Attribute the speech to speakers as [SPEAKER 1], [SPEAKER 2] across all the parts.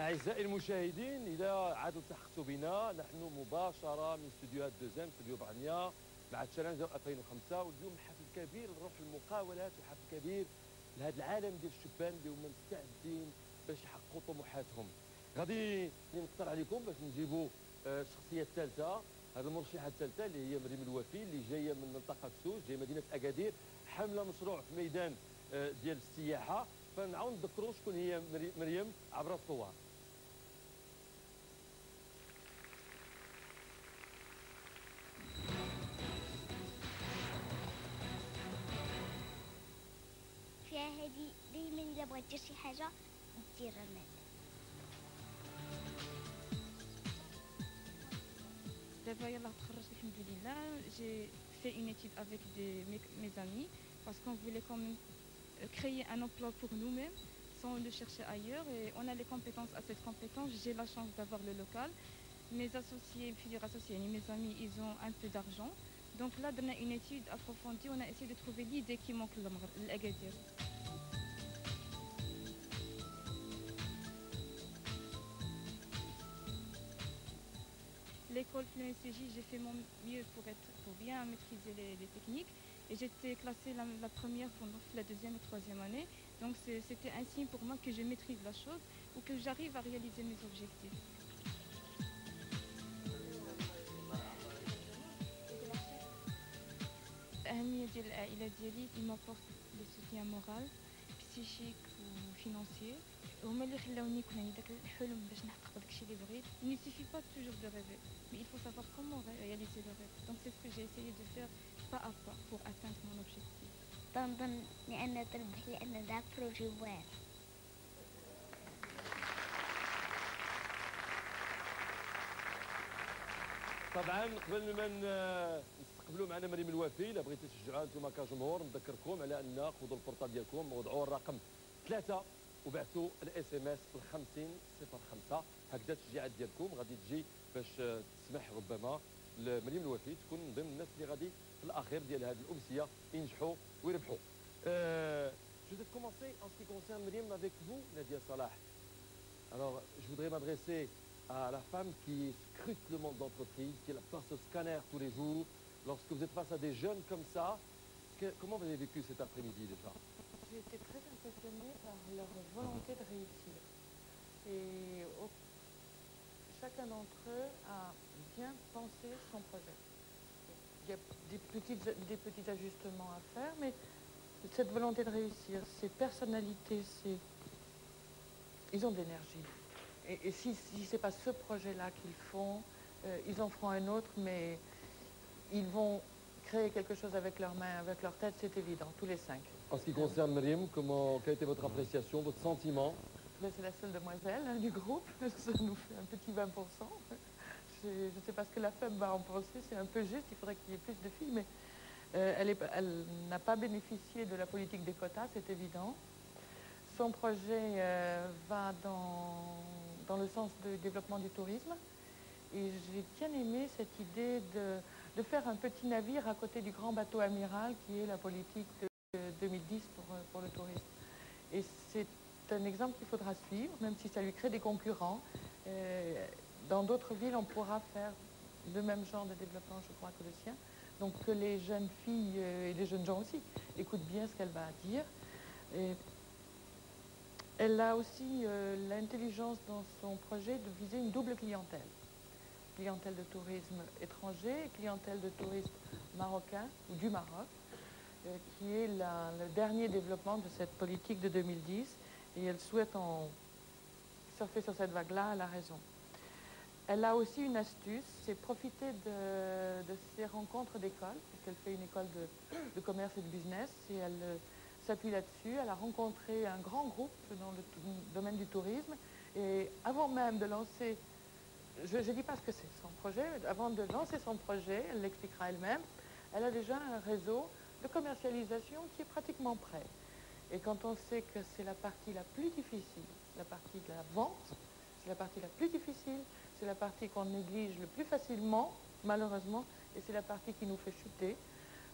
[SPEAKER 1] أعزائي المشاهدين، إذا عادوا التحقتوا بنا نحن مباشرة من استديوهات دوزان استوديو برعنيا مع تشالنجر 2005، واليوم حفل كبير لروح المقاولات وحفل كبير لهذا العالم ديال الشبان اللي هما مستعدين باش يحققوا طموحاتهم. غادي نقترح عليكم باش نجيبوا الشخصية الثالثة، هذه المرشحة الثالثة اللي هي مريم الوفي اللي جاية من منطقة سوس، جاية مدينة أكادير، حاملة مشروع في ميدان ديال السياحة. فنعاود نذكروا شكون هي مريم عبر الصور.
[SPEAKER 2] فيها هذه دايما الا بغات دير شي حاجه دير رماد.
[SPEAKER 3] دابا يلاه تخرجت الحمد لله. J'ai fait une étude avec mes amis parce qu'on voulait quand même créer un emploi pour nous-mêmes sans le chercher ailleurs, et on a les compétences à cette compétence. J'ai la chance d'avoir le local. Mes associés, futurs associés, mes amis, ils ont un peu d'argent. Donc là, dans une étude approfondie, on a essayé de trouver l'idée qui manque l'Agadir. L'école FLENCJ, j'ai fait mon mieux pour bien maîtriser les techniques, et j'étais classée la première pendant la deuxième et troisième année. Donc c'était un signe pour moi que je maîtrise la chose ou que j'arrive à réaliser mes objectifs. الأهمية ديال العائلة ديالي il m'apporte le soutien moral, psychique ou financier. هما اللي خلاوني يكون عندي داك الحلم باش نحقق داكشي اللي بغيت. Il ne suffit pas toujours de rêver, mais il faut savoir comment réaliser le rêve. Donc c'est ce que j'ai essayé de faire pas à pas pour atteindre mon objectif.
[SPEAKER 2] تنظن لان تربح لان دا بروجي واعر.
[SPEAKER 1] طبعا قبل ما نستقبلوا معنا مريم الوفي، الا بغيتوا تشجعوها انتم كجمهور، نذكركم على ان خذوا البورطال ديالكم، وضعوا الرقم 3 وبعثوا الاس ام اس ل 5005. هكذا التشجيعات ديالكم غادي تجي باش تسمح ربما لمريم الوفي تكون من ضمن الناس اللي غادي في الاخير ديال هذه الامسيه ينجحوا ويربحوا. Je vais commencer en ce qui concerne Myriam avec vous, Nadia Salah. Alors, je voudrais m'adresser à la femme qui scrute le monde d'entreprise, qui passe au scanner tous les jours. Lorsque vous êtes face à des jeunes comme ça, comment vous avez vécu cet après-midi déjà?
[SPEAKER 4] J'ai été très impressionnée par leur volonté de réussir. Et chacun d'entre eux a bien pensé son projet. Il y a des petits ajustements à faire, mais cette volonté de réussir, ces personnalités, ils ont de l'énergie. Et si ce n'est pas ce projet-là qu'ils font, ils en feront un autre, mais ils vont créer quelque chose avec leurs mains, avec leur tête, c'est évident, tous les 5.
[SPEAKER 1] En ce qui concerne Myriam, quelle a été votre appréciation, votre sentiment?
[SPEAKER 4] C'est la seule demoiselle du groupe, ça nous fait un petit 20%. Je ne sais pas ce que la femme va en penser, c'est un peu juste, il faudrait qu'il y ait plus de filles, mais elle n'a pas bénéficié de la politique des quotas, c'est évident. Son projet va dans le sens du développement du tourisme. Et j'ai bien aimé cette idée de faire un petit navire à côté du grand bateau amiral qui est la politique de 2010 pour le tourisme. Et c'est un exemple qu'il faudra suivre, même si ça lui crée des concurrents. Dans d'autres villes, on pourra faire le même genre de développement, je crois, que le sien. Donc que les jeunes filles et les jeunes gens aussi écoutent bien ce qu'elle va dire. Et elle a aussi l'intelligence dans son projet de viser une double clientèle. Clientèle de tourisme étranger et clientèle de tourisme marocain ou du Maroc, qui est le dernier développement de cette politique de 2010. Et elle souhaite en surfer sur cette vague-là, elle a raison. Elle a aussi une astuce, c'est profiter de ces rencontres d'école, puisqu'elle fait une école de commerce et de business, et elle s'appuie là-dessus. Elle a rencontré un grand groupe dans le domaine du tourisme, et avant même de lancer, je ne dis pas ce que c'est son projet, mais avant de lancer son projet, elle l'expliquera elle-même, elle a déjà un réseau de commercialisation qui est pratiquement prêt. Et quand on sait que c'est la partie la plus difficile, la partie de la vente, c'est la partie la plus difficile, c'est la partie qu'on néglige le plus facilement, malheureusement, et c'est la partie qui nous fait chuter.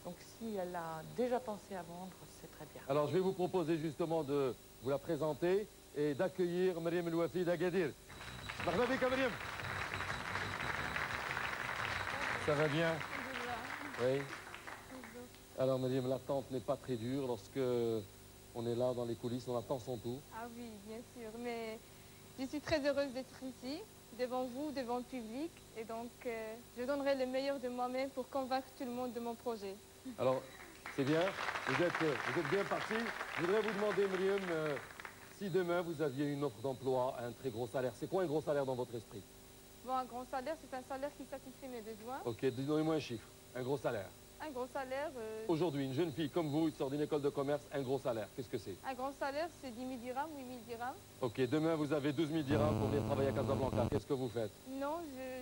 [SPEAKER 4] Donc si elle a déjà pensé à vendre, c'est très bien.
[SPEAKER 1] Alors je vais vous proposer justement de vous la présenter et d'accueillir Myriam El Wafi d'Agadir. مرحبا بك مريم. Ça va bien? Oui. Alors Mariam, l'attente n'est pas très dure lorsque on est là dans les coulisses, on attend son tour.
[SPEAKER 3] Ah oui, bien sûr, mais je suis très heureuse d'être ici, devant vous, devant le public, et donc je donnerai le meilleur de moi-même pour convaincre tout le monde de mon projet.
[SPEAKER 1] Alors, c'est bien, vous êtes bien parti. Je voudrais vous demander, Mariam, si demain vous aviez une offre d'emploi à un très gros salaire, c'est quoi un gros salaire dans votre esprit?
[SPEAKER 3] Bon, un grand salaire, c'est un salaire qui satisfait mes besoins.
[SPEAKER 1] Ok, donnez-moi un chiffre, un gros salaire.
[SPEAKER 3] Un gros salaire...
[SPEAKER 1] Aujourd'hui, une jeune fille comme vous, qui sort d'une école de commerce, un gros salaire, qu'est-ce que c'est?
[SPEAKER 3] Un grand salaire, c'est 10 000 dirhams, 8 000 dirhams.
[SPEAKER 1] Ok, demain vous avez 12 000 dirhams pour venir travailler à Casablanca, qu'est-ce que vous faites?
[SPEAKER 3] Non,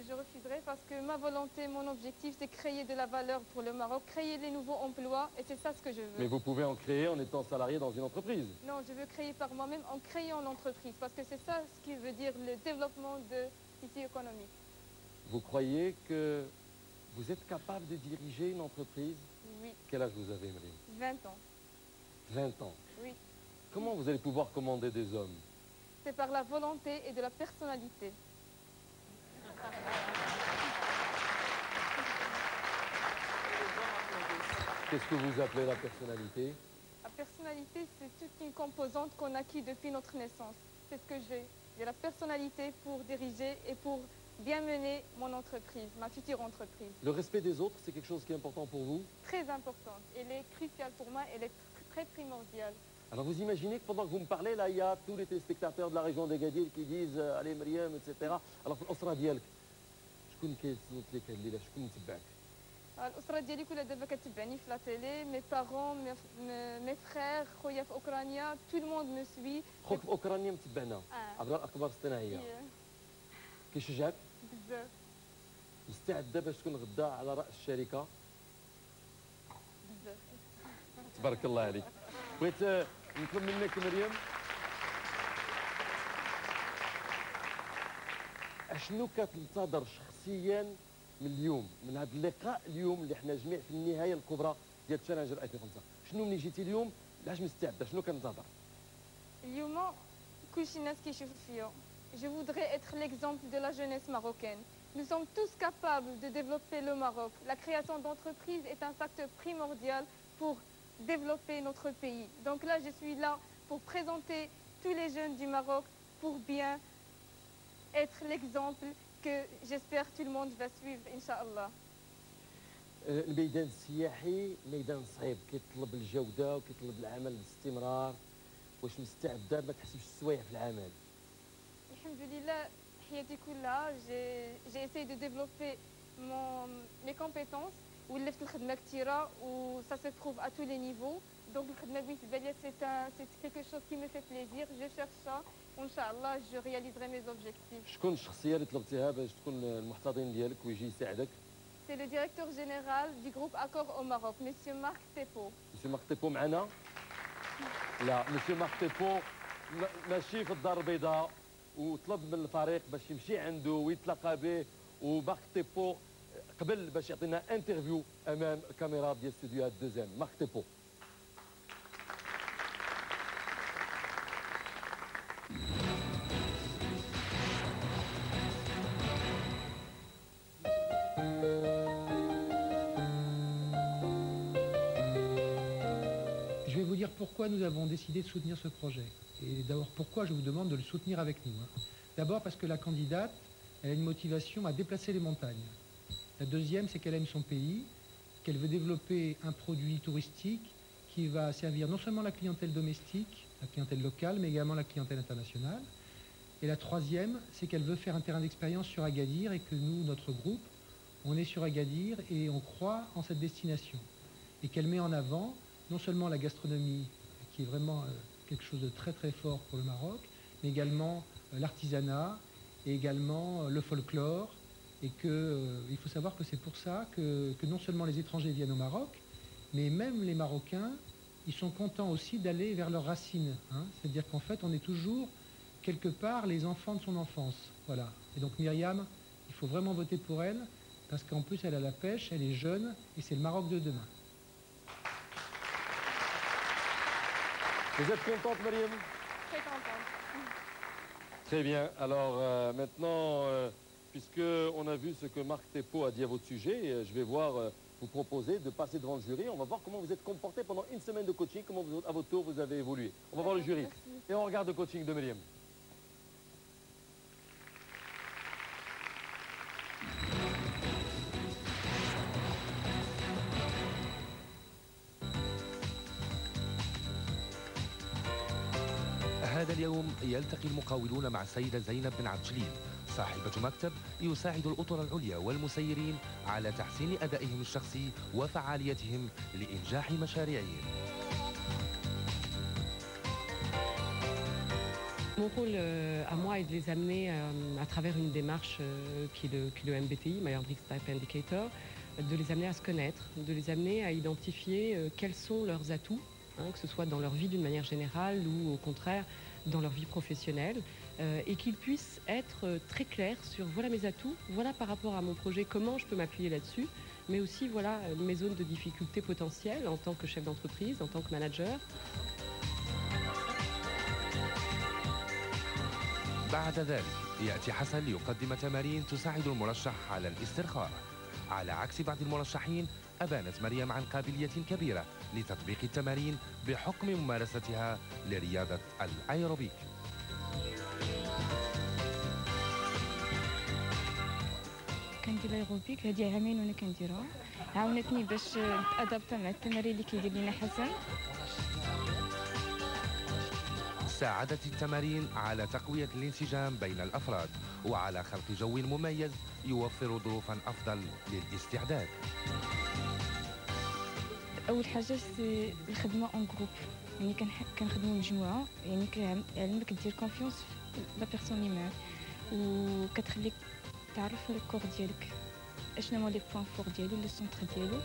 [SPEAKER 3] je refuserai parce que ma volonté, mon objectif, c'est créer de la valeur pour le Maroc, créer des nouveaux emplois, et c'est ça ce que je veux.
[SPEAKER 1] Mais vous pouvez en créer en étant salarié dans une entreprise.
[SPEAKER 3] Non, je veux créer par moi-même en créant l'entreprise, parce que c'est ça ce qui veut dire le développement de tissu économique.
[SPEAKER 1] Vous croyez que vous êtes capable de diriger une entreprise?
[SPEAKER 3] Oui.
[SPEAKER 1] Quel âge vous avez, Mariam?
[SPEAKER 3] 20 ans.
[SPEAKER 1] 20 ans.
[SPEAKER 3] Oui.
[SPEAKER 1] Comment vous allez pouvoir commander des hommes?
[SPEAKER 3] C'est par la volonté et de la personnalité.
[SPEAKER 1] Qu'est-ce que vous appelez la personnalité?
[SPEAKER 3] La personnalité, c'est toute une composante qu'on acquit depuis notre naissance. C'est ce que j'ai. J'ai la personnalité pour diriger et pour bien mener mon entreprise, ma future entreprise.
[SPEAKER 1] Le respect des autres, c'est quelque chose qui est important pour vous?
[SPEAKER 3] Très importante. Elle est cruciale pour moi, elle est très primordiale.
[SPEAKER 1] Alors vous imaginez que pendant que vous me parlez, là, il y a tous les téléspectateurs de la région d'Agadir qui disent « Allez, Mariam, etc. » Alors, في الأسرة ديالك شكون كيصوت لك هاد الليلة؟ شكون متبعك؟
[SPEAKER 3] الأسرة ديالي كلها دابا كتبعني في لا تيلي، mes parents, mes frères، خويا في أوكرانيا، tout le monde me suit.
[SPEAKER 1] خوك في أوكرانيا متبعنا عبر الأخبار الاصطناعية. كيشجعك؟
[SPEAKER 3] بزاف.
[SPEAKER 1] مستعدة باش تكون غدا على رأس الشركة؟
[SPEAKER 3] بزاف.
[SPEAKER 1] تبارك الله عليك. بغيت نطلب منك مريم اشنو كتنتظر شخصيا من اليوم، من هذا اللقاء اليوم اللي حنا جميع في النهايه الكبرى ديال تشالنجر 2005؟ شنو ملي جيتي اليوم علاش مستعده؟ شنو كنتظر؟
[SPEAKER 3] اليوم كلشي الناس كيشوفوا فيا. Je voudrais être l'exemple de la jeunesse marocaine. Nous sommes tous capables de développer le Maroc. La création d'entreprises est un facteur primordial pour développer notre pays. Donc là, je suis là pour présenter tous les jeunes du Maroc pour bien être l'exemple que j'espère tout le monde va suivre, Inch'Allah.
[SPEAKER 1] الميدان السياحي ميدان صعيب، كيطلب الجودة وكيطلب العمل باستمرار. واش مستعدة ما تحسبش السوايع في العمل؟
[SPEAKER 3] Alhamdulillah, حياتي كلها j'ai essayé de développer mes compétences ولفت الخدمة كثيرة و ça se trouve à tous les niveaux. Donc الخدمة بالنسبة لي c'est quelque chose qui me fait plaisir. Je cherche ça وإن شاء الله je réaliserai mes objectifs.
[SPEAKER 1] شكون الشخصية اللي طلبتيها باش تكون المحتضن ديالك ويجي يساعدك؟
[SPEAKER 3] C'est le directeur général du groupe Accor au Maroc, Monsieur Marc Tepo.
[SPEAKER 1] Monsieur Marc Tepo معنا؟ لا، Monsieur Marc Tepo ماشي في الدار البيضاء وطلب من الفريق باش يمشي عنده ويتلاقى به، ومارك تيبو قبل باش يعطينا انترفيو امام الكاميرا ديال استوديوهات دوزيام. مارك تيبو.
[SPEAKER 5] Je vais vous dire pourquoi nous avons décidé de soutenir ce projet. Et d'abord, pourquoi je vous demande de le soutenir avec nous. D'abord parce que la candidate, elle a une motivation à déplacer les montagnes. La deuxième, c'est qu'elle aime son pays, qu'elle veut développer un produit touristique qui va servir non seulement la clientèle domestique, la clientèle locale, mais également la clientèle internationale. Et la troisième, c'est qu'elle veut faire un terrain d'expérience sur Agadir et que nous, notre groupe, on est sur Agadir et on croit en cette destination. Et qu'elle met en avant non seulement la gastronomie, qui est vraiment quelque chose de très très fort pour le Maroc, mais également l'artisanat et également le folklore. Et qu'il faut savoir que c'est pour ça que non seulement les étrangers viennent au Maroc, mais même les Marocains, ils sont contents aussi d'aller vers leurs racines. Hein. C'est-à-dire qu'en fait, on est toujours quelque part les enfants de son enfance. Voilà. Et donc Myriam, il faut vraiment voter pour elle, parce qu'en plus elle a la pêche, elle est jeune, et c'est le Maroc de demain.
[SPEAKER 1] Vous êtes contente, Mariam?
[SPEAKER 3] Très contente.
[SPEAKER 1] Très bien. Alors maintenant, puisqu'on a vu ce que Marc Thépaut a dit à votre sujet, je vais vous proposer de passer devant le jury. On va voir comment vous êtes comporté pendant une semaine de coaching, comment à votre tour vous avez évolué. On va voir le jury.
[SPEAKER 3] Merci.
[SPEAKER 1] Et on regarde le coaching de Myriam.
[SPEAKER 6] هذا اليوم يلتقي المقاولون مع السيدة زينب بن عبد الجليل صاحبة مكتب يساعد الأطر العليا والمسيرين على تحسين أدائهم الشخصي وفعاليتهم لإنجاح مشاريعهم.
[SPEAKER 7] Mon rôle à moi est de les amener à travers une démarche qui est le MBTI, Myers-Briggs Type Indicator, de les amener à se connaître, de les amener à identifier quels sont leurs atouts, que ce soit dans leur vie d'une manière générale ou au contraire dans leur vie professionnelle, et qu'ils puissent être très clairs sur voilà mes atouts, voilà par rapport à mon projet comment je peux m'appuyer là-dessus, mais aussi voilà mes zones de difficultés potentielles en tant que chef d'entreprise, en tant que manager.
[SPEAKER 6] بعد ذلك يأتي حسن ليقدم تمارين تساعد المرشح على الاسترخاء. على عكس بعض المرشحين أبانت مريم عن قابلية كبيرة لتطبيق التمارين بحكم ممارستها لرياضة الأيروبيك.
[SPEAKER 3] كندير الايروبيك هذه عامين وانا كنديرها، عاونتني باش نتادابتا مع التمارين اللي كيدير لنا حسن.
[SPEAKER 6] ساعدت التمارين على تقوية الانسجام بين الأفراد وعلى خلق جو مميز يوفر ظروفا أفضل للاستعداد.
[SPEAKER 3] اول حاجه سي الخدمه اون جروب، يعني كنخدموا مجموعه، يعني كيعلمك دير كونفيونس في لا بيرسون اللي معاك وكتخليك تعرف الكور ديالك اشنو هما لي بوين فور ديالو لي سونتر ديالو.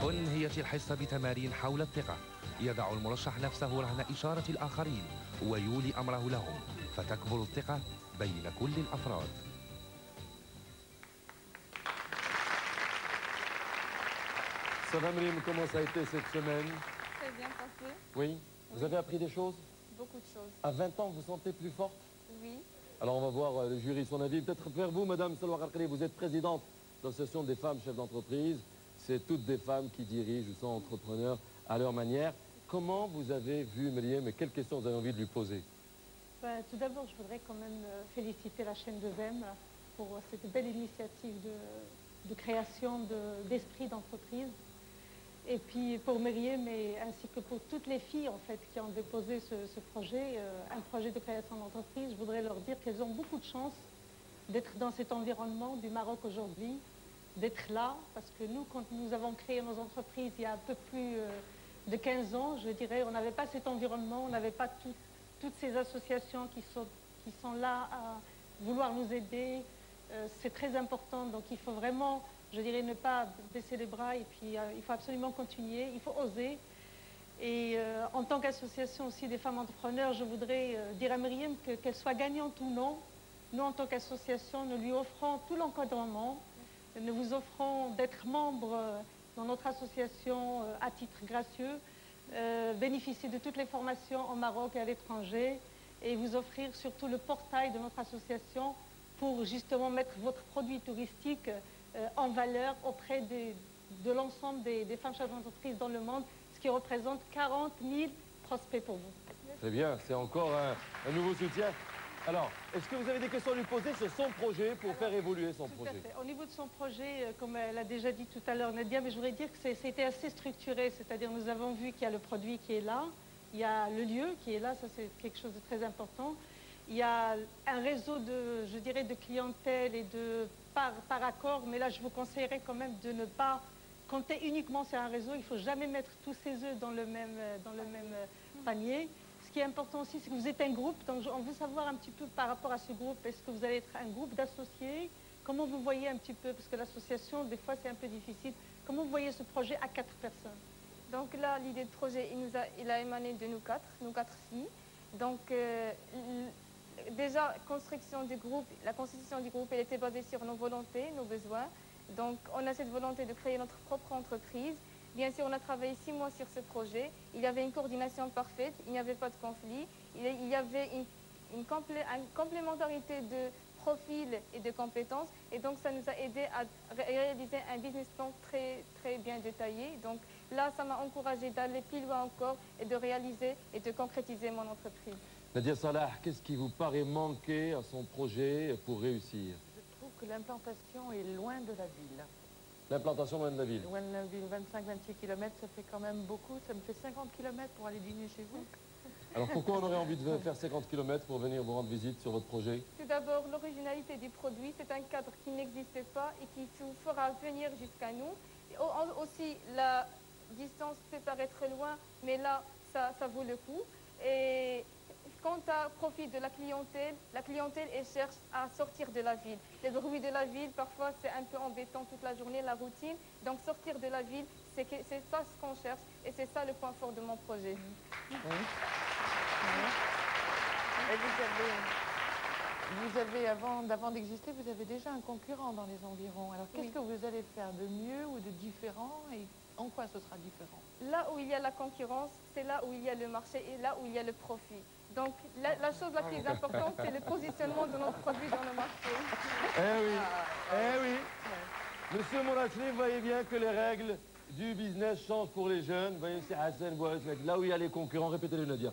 [SPEAKER 6] أنهيت الحصة بتمارين حول الثقة. يضع المرشح نفسه رهن إشارة الآخرين ويولي أمره لهم فتكبر الثقة بين كل الأفراد.
[SPEAKER 1] Ça va, Myriam, comment ça a été cette semaine?
[SPEAKER 3] Très bien passé.
[SPEAKER 1] Oui. Vous avez appris des choses?
[SPEAKER 3] Beaucoup de choses.
[SPEAKER 1] À 20 ans, vous vous sentez plus forte?
[SPEAKER 3] Oui.
[SPEAKER 1] Alors on va voir le jury, son avis. Peut-être vers vous, Madame Salwa Kharkali, vous êtes présidente de l'Association des femmes chefs d'entreprise. C'est toutes des femmes qui dirigent ou sont entrepreneurs à leur manière. Comment vous avez vu Myriam et quelles questions vous avez envie de lui poser?
[SPEAKER 4] Tout d'abord, je voudrais quand même féliciter la chaîne de VEM pour cette belle initiative de création d'esprit d'entreprise. Et puis pour Myriam ainsi que pour toutes les filles en fait qui ont déposé ce projet, un projet de création d'entreprise, je voudrais leur dire qu'elles ont beaucoup de chance d'être dans cet environnement du Maroc aujourd'hui, d'être là, parce que nous, quand nous avons créé nos entreprises il y a un peu plus de 15 ans, je dirais, on n'avait pas cet environnement, on n'avait pas toutes ces associations qui sont là à vouloir nous aider. C'est très important, donc il faut vraiment, je dirais, ne pas baisser les bras et puis il faut absolument continuer, il faut oser. Et en tant qu'association aussi des femmes entrepreneurs, je voudrais dire à Myriam qu'elle soit gagnante ou non, nous en tant qu'association, nous lui offrons tout l'encadrement, nous vous offrons d'être membre dans notre association à titre gracieux, bénéficier de toutes les formations au Maroc et à l'étranger et vous offrir surtout le portail de notre association pour justement mettre votre produit touristique en valeur auprès de l'ensemble des femmes chefs d'entreprise dans le monde, ce qui représente 40 000 prospects pour vous.
[SPEAKER 1] Très bien, c'est encore un nouveau soutien. Alors, est-ce que vous avez des questions à lui poser sur son projet pour faire évoluer son projet?
[SPEAKER 4] Tout à fait. Au niveau de son projet, comme elle a déjà dit tout à l'heure Nadia, mais je voudrais dire que c'était assez structuré, c'est-à-dire nous avons vu qu'il y a le produit qui est là, il y a le lieu qui est là, ça c'est quelque chose de très important. Il y a un réseau de, je dirais, de clientèle et de par accord, mais là je vous conseillerais quand même de ne pas compter uniquement sur un réseau, il ne faut jamais mettre tous ses œufs dans le même panier. Ce qui est important aussi, c'est que vous êtes un groupe, donc on veut savoir un petit peu par rapport à ce groupe, est-ce que vous allez être un groupe d'associés? Comment vous voyez un petit peu, parce que l'association, des fois c'est un peu difficile, comment vous voyez ce projet à 4 personnes?
[SPEAKER 3] Donc là, l'idée de projet, il a émané de nous quatre filles. Donc déjà, la constitution du groupe, elle était basée sur nos volontés, nos besoins. Donc on a cette volonté de créer notre propre entreprise. Bien sûr, on a travaillé 6 mois sur ce projet. Il y avait une coordination parfaite, il n'y avait pas de conflit. il y avait une complémentarité de profils et de compétences. Et donc, ça nous a aidé à réaliser un business plan très, très bien détaillé. Donc là, ça m'a encouragé d'aller plus loin encore et de réaliser et de concrétiser mon entreprise.
[SPEAKER 1] Nadia Salah, qu'est-ce qui vous paraît manquer à son projet pour réussir?
[SPEAKER 4] Je trouve que l'implantation est loin de la ville.
[SPEAKER 1] L'implantation loin de la ville?
[SPEAKER 4] Loin de la ville, 25-26 km, ça fait quand même beaucoup. Ça me fait 50 km pour aller dîner chez vous.
[SPEAKER 1] Alors pourquoi on aurait envie de faire 50 km pour venir vous rendre visite sur votre projet?
[SPEAKER 3] Tout d'abord, l'originalité du produit. C'est un cadre qui n'existe pas et qui vous fera venir jusqu'à nous. Et aussi, la distance peut paraître loin, mais là, ça vaut le coup. Et quant à profit de la clientèle, elle cherche à sortir de la ville. Les bruits de la ville, parfois, c'est un peu embêtant toute la journée, la routine. Donc, sortir de la ville, c'est ça ce qu'on cherche et c'est ça le point fort de mon projet.
[SPEAKER 4] Oui. Et vous avez avant d'exister, vous avez déjà un concurrent dans les environs. Alors, qu'est-ce que vous allez faire de mieux ou de différent et en quoi ce sera différent?
[SPEAKER 3] Là où il y a la concurrence, c'est là où il y a le marché et là où il y a le profit. Donc, la chose la plus importante, c'est le positionnement de notre produit dans le marché.
[SPEAKER 1] Eh oui, eh oui. Monsieur Mourachli, vous voyez bien que les règles du business changent pour les jeunes. Vous voyez, c'est Hassan Bouharit, là où il y a les concurrents, répétez-le Nadia.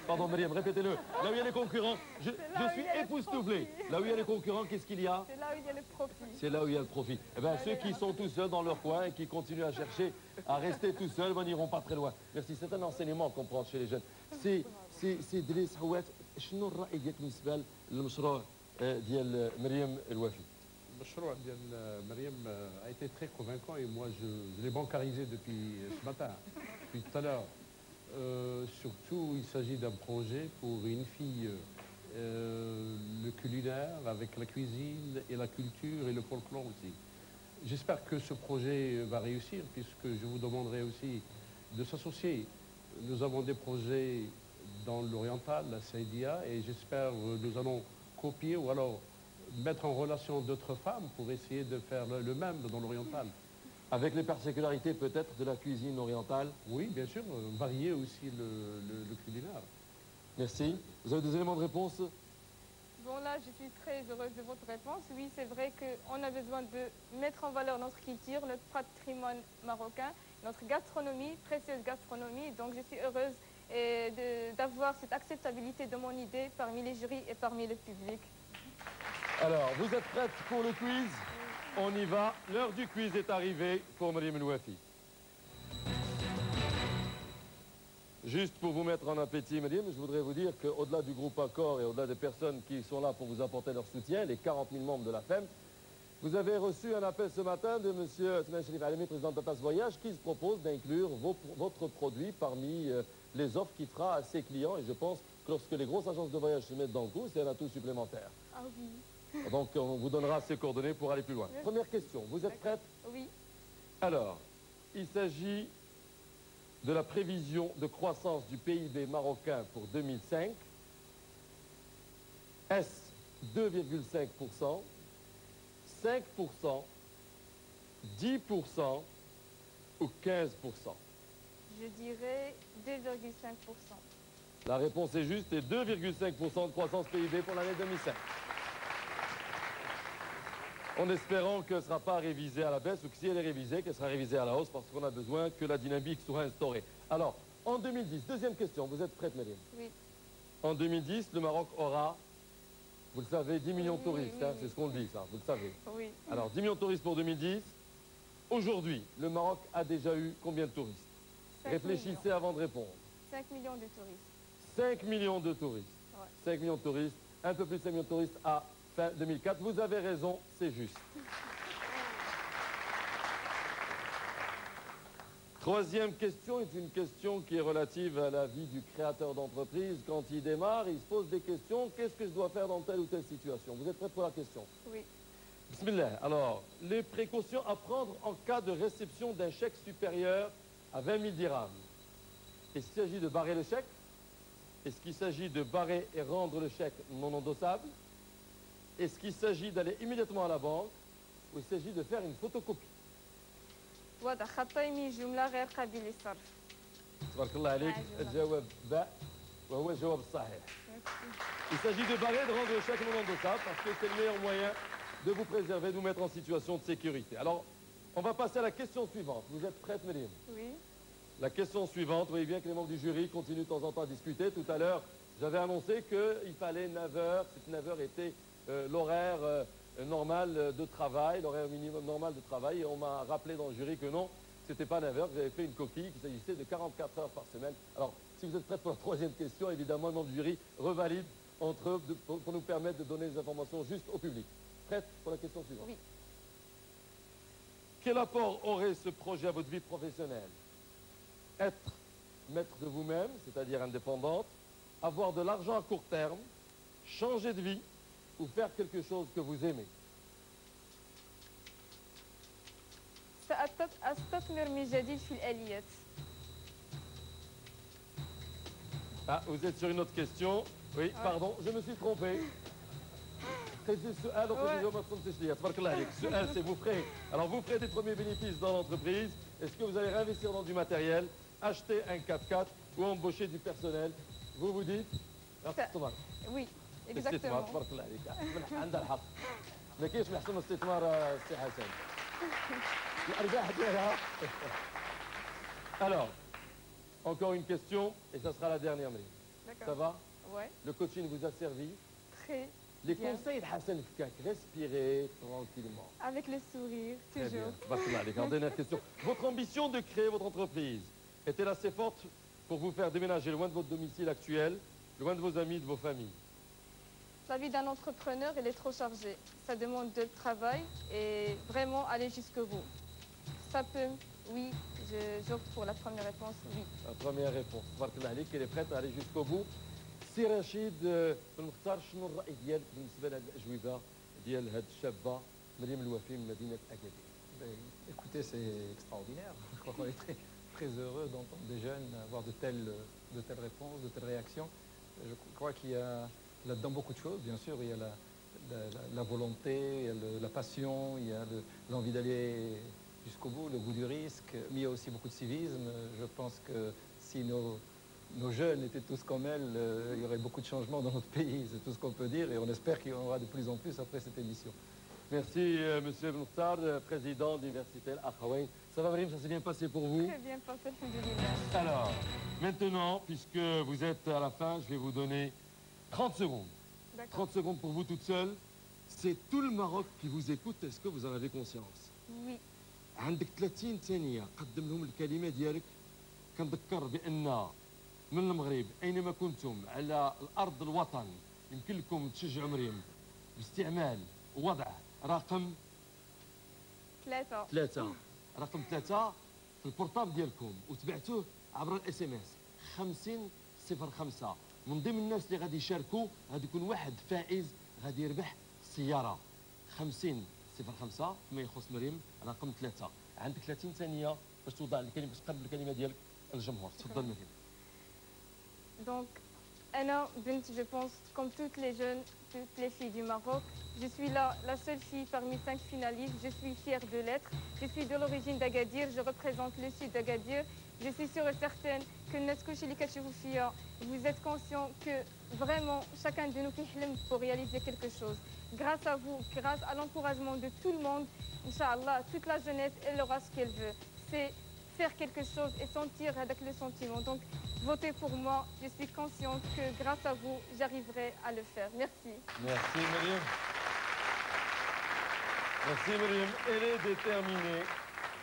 [SPEAKER 1] Pardon Mariam, répétez-le. Là où il y a les concurrents, je suis époustouflé. Là où il y a les concurrents, qu'est-ce qu'il y a?
[SPEAKER 3] C'est là où il y a le profit.
[SPEAKER 1] C'est là où il y a le profit. Eh bien, ceux qui sont tout seuls dans leur coin et qui continuent à chercher à rester tout seuls, n'iront pas très loin. Merci, c'est un enseignement qu'on prend chez les jeunes. C'est Driss Houat, شنو الرأي ديالك بالنسبة للمشروع ديال مريم الوافي؟
[SPEAKER 8] المشروع ديال مريم a été très convaincant et moi je l'ai bancarisé depuis ce matin, depuis tout à l'heure. Surtout, il s'agit d'un projet pour une fille, le culinaire avec la cuisine et la culture et le folklore aussi. J'espère que ce projet va réussir puisque je vous demanderai aussi de s'associer. Nous avons des projets dans l'oriental, la Saïdia, et j'espère que nous allons copier ou alors mettre en relation d'autres femmes pour essayer de faire le même dans l'oriental.
[SPEAKER 1] Avec les particularités peut-être de la cuisine orientale?
[SPEAKER 8] Oui, bien sûr, varier aussi le culinaire.
[SPEAKER 1] Merci. Vous avez des éléments de réponse?
[SPEAKER 3] Bon, là, je suis très heureuse de votre réponse. Oui, c'est vrai qu'on a besoin de mettre en valeur notre culture, notre patrimoine marocain, notre gastronomie, précieuse gastronomie. Donc, je suis heureuse d'avoir cette acceptabilité de mon idée parmi les jurys et parmi le public.
[SPEAKER 1] Alors, vous êtes prêtes pour le quiz? On y va. L'heure du quiz est arrivée pour Mariam El-Wafi. Juste pour vous mettre en appétit, Mariam, je voudrais vous dire qu'au-delà du groupe Accor et au-delà des personnes qui sont là pour vous apporter leur soutien, les 40 000 membres de la FEM, vous avez reçu un appel ce matin de M. Tmen Cherif Alemi, président de Tatas Voyage, qui se propose d'inclure votre produit parmi les offres qu'il fera à ses clients. Et je pense que lorsque les grosses agences de voyage se mettent dans le coup, c'est un atout supplémentaire.
[SPEAKER 3] Ah oui.
[SPEAKER 1] Donc on vous donnera ses coordonnées pour aller plus loin.
[SPEAKER 3] Merci.
[SPEAKER 1] Première question, vous êtes prête?
[SPEAKER 3] Oui.
[SPEAKER 1] Alors, il s'agit de la prévision de croissance du PIB marocain pour 2005. Est-ce 2,5%, 5%, 10% ou 15%?
[SPEAKER 3] Je dirais 2,5%.
[SPEAKER 1] La réponse est juste, et 2,5% de croissance PIB pour l'année 2005. En espérant qu'elle ne sera pas révisée à la baisse, ou que si elle est révisée, qu'elle sera révisée à la hausse, parce qu'on a besoin que la dynamique soit instaurée. Alors, en 2010, deuxième question, vous êtes prête, Mariam?
[SPEAKER 3] Oui.
[SPEAKER 1] En 2010, le Maroc aura, vous le savez, 10 millions de touristes,
[SPEAKER 3] oui,
[SPEAKER 1] hein,
[SPEAKER 3] oui.
[SPEAKER 1] c'est ce qu'on dit, ça, vous le savez.
[SPEAKER 3] Oui.
[SPEAKER 1] Alors, 10 millions de touristes pour 2010. Aujourd'hui, le Maroc a déjà eu combien de touristes?
[SPEAKER 3] 5
[SPEAKER 1] Réfléchissez
[SPEAKER 3] millions.
[SPEAKER 1] avant de répondre.
[SPEAKER 3] 5 millions de touristes.
[SPEAKER 1] 5 millions de touristes.
[SPEAKER 3] Ouais.
[SPEAKER 1] 5 millions de touristes, un peu plus de 5 millions de touristes à fin 2004. Vous avez raison, c'est juste. Troisième question est une question qui est relative à la vie du créateur d'entreprise. Quand il démarre, il se pose des questions. Qu'est-ce que je dois faire dans telle ou telle situation? Vous êtes prêts pour la question?
[SPEAKER 3] Oui.
[SPEAKER 1] Bismillah. Alors, les précautions à prendre en cas de réception d'un chèque supérieur à 20 000 dirhams. Est-ce qu'il s'agit de barrer le chèque? Est-ce qu'il s'agit de barrer et rendre le chèque non endossable? Est-ce qu'il s'agit d'aller immédiatement à la banque? Ou il s'agit de faire une photocopie?
[SPEAKER 3] واضح خطيمي جملة غير قابلة للصرف.
[SPEAKER 1] تبارك الله عليك. الجواب باء. وهو الجواب الصحيح. Il s'agit de barrer, de rendre chaque moment de ça, parce que c'est le meilleur moyen de vous préserver, de vous mettre en situation de sécurité. Alors, on va passer à la question suivante. Vous êtes prête, Myriam?
[SPEAKER 4] Oui.
[SPEAKER 1] La question suivante, vous voyez bien que les membres du jury continuent de temps en temps à discuter. Tout à l'heure, j'avais annoncé qu'il fallait 9 heures. Cette 9 heures était l'horaire normal de travail, l'horaire minimum normal de travail. Et on m'a rappelé dans le jury que non, c'était pas 9 heures, que j'avais fait une coquille, qu'il s'agissait de 44 heures par semaine. Alors, si vous êtes prête pour la troisième question, évidemment, le membre du jury revalide entre eux pour nous permettre de donner des informations justes au public. Prête pour la question suivante?
[SPEAKER 4] Oui.
[SPEAKER 1] Quel apport aurait ce projet à votre vie professionnelle? Être maître de vous-même, c'est-à-dire indépendante, avoir de l'argent à court terme, changer de vie ou faire quelque chose que vous aimez.
[SPEAKER 3] سأستثمر من جديد في الآليات.
[SPEAKER 1] Ah, vous êtes sur une autre question. Oui, pardon, je me suis trompé. C'est vous ferez. Alors vous ferez des premiers bénéfices dans l'entreprise. Est-ce que vous allez réinvestir dans du matériel, acheter un 4x4 ou embaucher du personnel? Vous vous dites?
[SPEAKER 3] Oui, exactement.
[SPEAKER 1] عندها الحق. ما كاينش محسن من الاستثمار السي حسن. الارباح ديالها. Alors, encore une question et ça sera la dernière. Ça va?
[SPEAKER 3] Ouais.
[SPEAKER 1] Le coaching vous a servi?
[SPEAKER 3] Très
[SPEAKER 1] Les
[SPEAKER 3] bien.
[SPEAKER 1] conseils de Hassan Fkak, respirez tranquillement.
[SPEAKER 3] Avec le sourire,
[SPEAKER 1] Très bien.
[SPEAKER 3] toujours.
[SPEAKER 1] Les dernière question. Votre ambition de créer votre entreprise est-elle assez forte pour vous faire déménager loin de votre domicile actuel, loin de vos amis, de vos familles?
[SPEAKER 3] La vie d'un entrepreneur, elle est trop chargée. Ça demande de travail et vraiment aller jusqu'au bout. Ça peut, oui, j'opte pour la première réponse, oui.
[SPEAKER 1] La première réponse. تبارك الله عليك, elle est prête à aller jusqu'au bout. سي رشيد بالمختار شنو الرأي ديالك بالنسبة لهذه الأجوبة ديال هذه الشابة مريم الوفي من مدينة أكادير؟
[SPEAKER 9] Écoutez, c'est extraordinaire. Je crois qu'on est très, très heureux d'entendre des jeunes avoir de telles réponses, de telles réactions. Je crois qu'il y a là-dedans beaucoup de choses. Bien sûr, il y a la volonté, il y a la passion, il y a l'envie d'aller jusqu'au bout, le goût du risque, mais il y a aussi beaucoup de civisme. Je pense que si nos jeunes étaient tous comme elle, il y aurait beaucoup de changements dans notre pays, c'est tout ce qu'on peut dire, et on espère qu'il y en aura de plus en plus après cette émission.
[SPEAKER 1] Merci, Monsieur Mokhtar, président d'Université Al-Akhawayn. Ça va, Marim, ça s'est bien passé pour vous?
[SPEAKER 3] Très bien passé, alhamdoulilah.
[SPEAKER 1] Alors, maintenant, puisque vous êtes à la fin, je vais vous donner 30 secondes. 30 secondes pour vous toute seule. C'est tout le Maroc qui vous écoute. Est-ce que vous en avez conscience?
[SPEAKER 3] Oui.
[SPEAKER 1] عندك 30 ثانية قدم لهم الكلمة ديالك. كنذكر بأن من المغرب أينما كنتم على الأرض الوطن يمكن لكم تشجعوا مريم باستعمال ووضع رقم 3 رقم 3 في البورتابل ديالكم وتبعتوه عبر الاس ام اس 5005. من ضمن الناس اللي غادي يشاركوا غادي يكون واحد فائز غادي يربح سياره 5005 فيما يخص مريم رقم 3. عندك 30 ثانيه باش توضع الكلمه، باش تقبل الكلمه ديالك للجمهور. تفضل مريم.
[SPEAKER 3] Donc, Anna Bint, je pense, comme toutes les jeunes, toutes les filles du Maroc, je suis là, la seule fille parmi 5 finalistes. Je suis fière de l'être. Je suis de l'origine d'Agadir. Je représente le sud d'Agadir. Je suis sûre et certaine que vous êtes conscient que vraiment chacun de nous qui aime pour réaliser quelque chose. Grâce à vous, grâce à l'encouragement de tout le monde, Inch'Allah, toute la jeunesse, elle aura ce qu'elle veut. C'est faire quelque chose et sentir avec le sentiment. Donc, votez pour moi. Je suis consciente que grâce à vous, j'arriverai à le faire. Merci.
[SPEAKER 1] Merci, Myriam. Merci, Myriam. Elle est déterminée.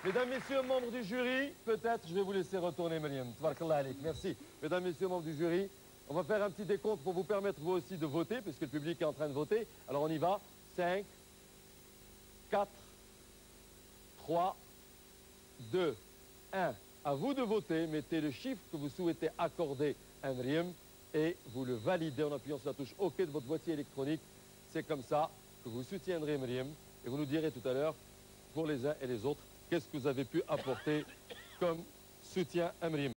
[SPEAKER 1] Mesdames, Messieurs, membres du jury, peut-être je vais vous laisser retourner, Myriam. Tabarakallah alik. Merci. Mesdames, Messieurs, membres du jury, on va faire un petit décompte pour vous permettre vous aussi de voter, puisque le public est en train de voter. Alors on y va. 5, 4, 3, 2, 1. À vous de voter. Mettez le chiffre que vous souhaitez accorder à Myriam et vous le validez en appuyant sur la touche OK de votre boîtier électronique. C'est comme ça que vous soutiendrez Myriam et vous nous direz tout à l'heure, pour les uns et les autres, qu'est-ce que vous avez pu apporter comme soutien à Myriam.